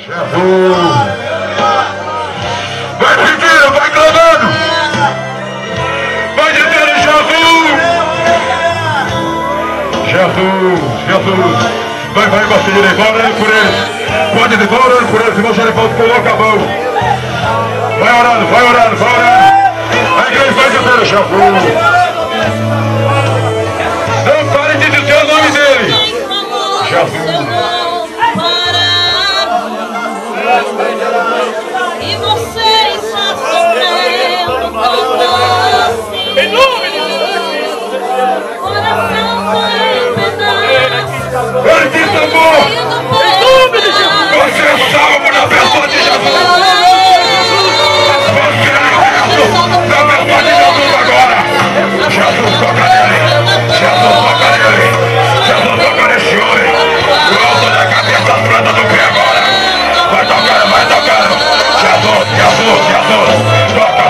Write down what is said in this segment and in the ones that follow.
Jesus! Vai pedindo, vai clamando! Vai dizendo Jesus! Jesus! Vai, você direito, vai orando por eles! Pode ir, vai orando por eles, irmão Gerivaldo, coloca a mão! Vai orando! A igreja vai dizendo Jesus! Não pare de dizer o nome dele! Jesus! E você está sofrendo em nome de Jesus. Coração foi em pedaços. Ele diz amor. Em nome de Jesus. Você é salvo na pessoa de Jesus. Você é liberto na pessoa de Jesus agora. Jesus toca nele. Jesus toca nesse homem. O alto da cabeça, as plantas do pé agora. Vai tocando. Jesus. Toca.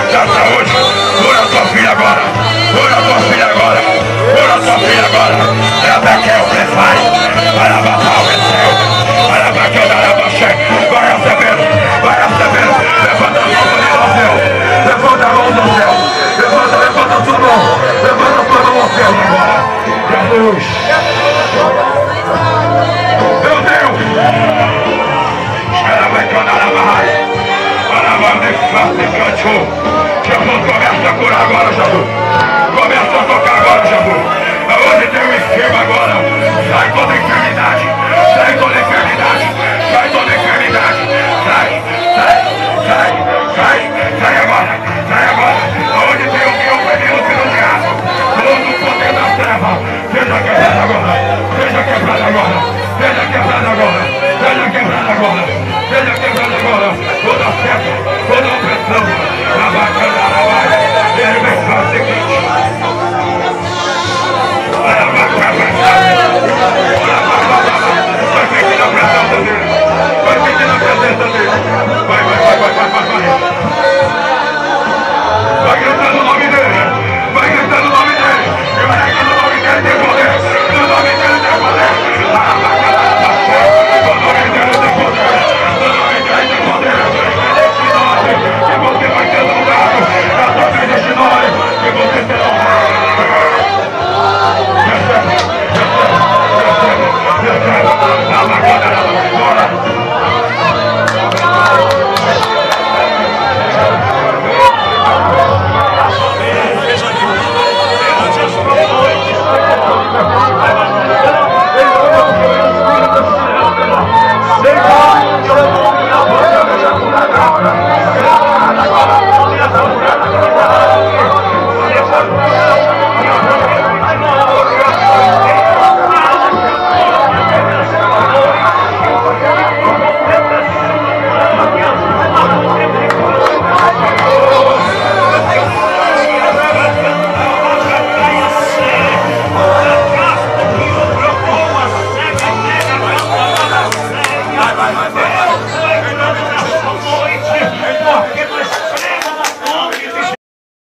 Dá saúde. Cura a tua filha agora. Ela quer o prefário. Para matar o céu. Para matar o Darabaxé. Vai recebendo. Levanta a mão do céu. Levanta a mão do céu. Levanta a tua mão. Levanta a tua mão ao céu agora. Jesus. Meu Deus. Ela vai tornar a barra. Jesus, começa a curar agora, Jesus. Começa a tocar agora, Jesus. Aonde tem um enfermo agora, sai toda enfermidade. Sai agora. Aonde tem alguém oprimido pelo diabo, todo o poder da treva, seja quebrado agora. Seja quebrado agora. Toda seta.